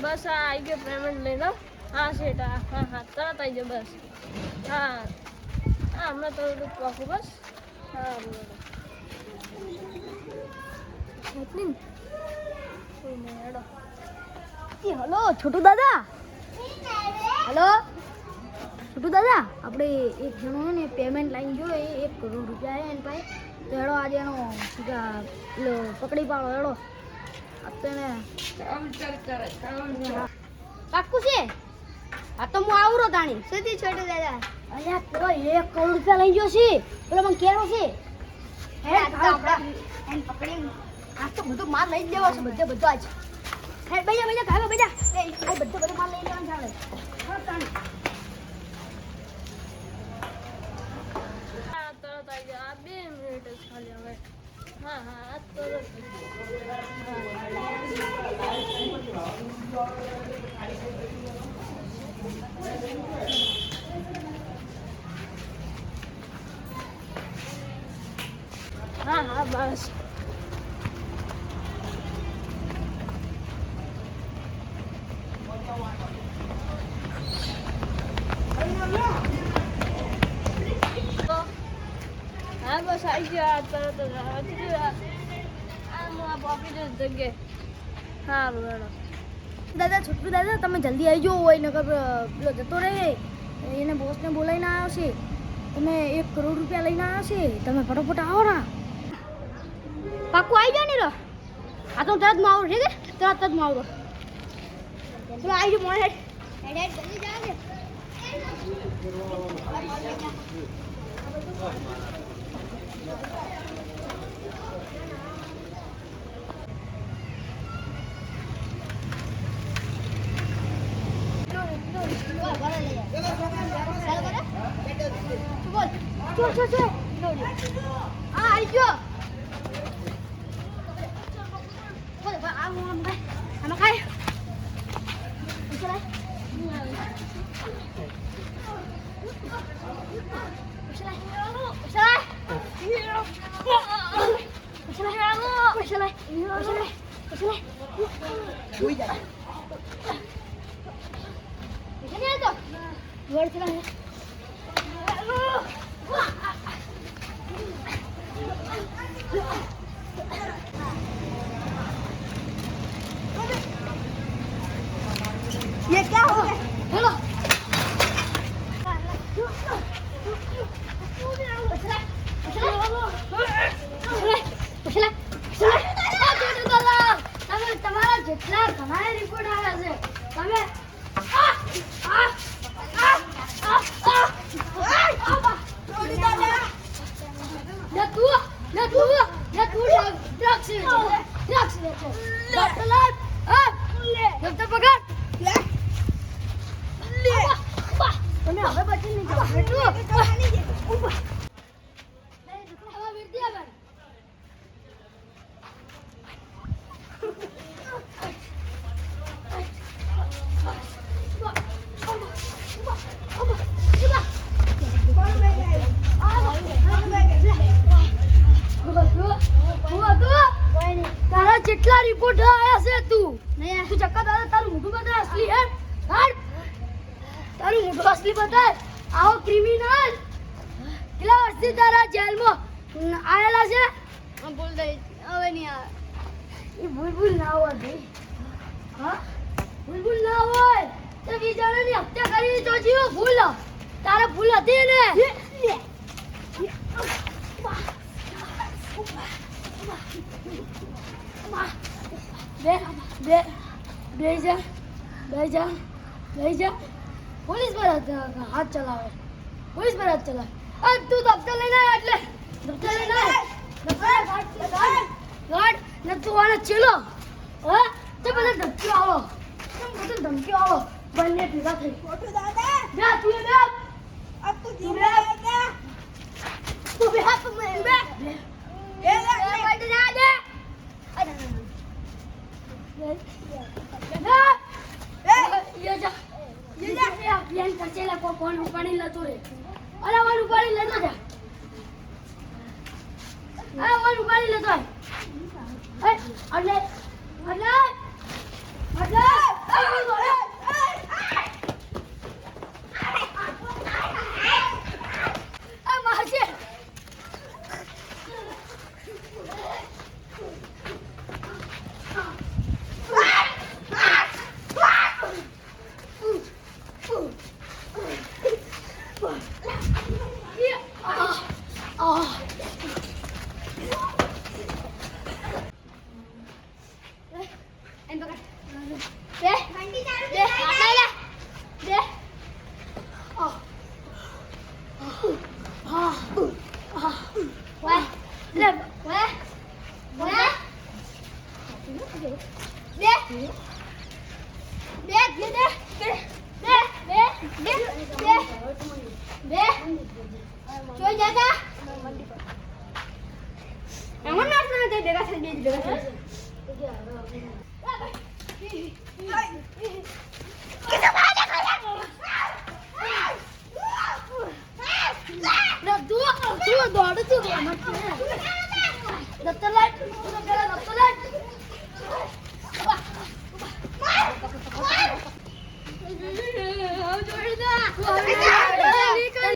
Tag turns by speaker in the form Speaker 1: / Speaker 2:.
Speaker 1: બસ આ આવી ગયો પેમેન્ટ લઈને હા શેઠ હા હા તરત આવી ગયો બસ હા હા હમણાં તો પાકું બસ હા
Speaker 2: હલો છોટુ દાદા હલો છોટુ દાદા આપણે એક જણો હે ને પેમેન્ટ લાઈન જો એ 1 કરોડ રૂપિયા હે એન પાસે તો હેડો આજે એનો પેલો પકડી પાડો હેડો અત્યારે પાક્કું છે આ તો હું આવરો તાણી સુધી છોટુ દાદા અલ્યા પેલો 1 કરોડ રૂપિયા લઈ ગયો છે પેલો મને કેરો છે હે આપણે એન પકડી આ તો બધું માલ લઈ જ દેવો છે બધો આજ હે બેજા ખાવા બેજા એ બધો માલ લઈ લેવાનું ચાલે હા તાણી
Speaker 1: તરત આવી ગયો આ 2 મિનિટ જ ખાલી હવે હા હા આ તરત હા હા બસ હા બસ આવી ગયો તરત જ આપી દે જગ્યાએ સારું હેડો
Speaker 2: દાદા છોટુ દાદા તમે જલ્દી આવી જાઓ હોય નકર પેલો જતો રહે એને બોસને બોલાવીને આવ્યો છે તમે 1 કરોડ રૂપિયા લઈને આવ્યો છે તમે ફટોફટ આવો ને પાક્કું આવી જાઓ ને રો આ તો તરત માં આવું છે કે તરત જ માં આવું ચલો આવી જાઓ મોડે હેડ જલ્દી જાવ ને ये क्या हो गया हेलो તમારા જેટલા ઘણા રિપોર્ટ આવ્યા તારા જેટલા રિપોર્ટ આયા છે તું ચક્કર દાદા તારું મોઢું બતાય અસલી હે તારું મોઢું અસલી બતાય આવો ક્રિમિનલ કેટલા વર્ષથી તારા જેલમાં આયેલા છે ભૂલ થઈ હવે નહીં આવે એ ભૂલ ના હોય ભાઈ હા ભૂલ ના હોય તે બીજાની હત્યા કરી તો જીવો ભૂલ તારે ભૂલ હતી ને બેજા પોલીસ પર હાથ ચલાવે પોલીસ પર હાથ ચલાવે તું દફતર લઈને આવ એટલે દફતર લઈને ગાડ ને તું આને ચેલો હા તે બધા ધમકીઓ આવો બધું ધમકીઓ આવો બંને ભેગા થઈ છોટુ દાદા જા તું બે અબ તું જીવે જા તું બે હાથ મે બે એ લે જા દે પ્લેન કચેલા કોણ ઉપાડી લેતો રે અરે વાન ઉપાડી લેતો જા આ વાન ઉપાડી લેતો એટલે એટલે એટલે બે મંડી ચાલુ બે બે વાહ લે વાહ વાહ બે જોઈ જાતા એમન ના સુને તે ભેગા થઈ દત્તર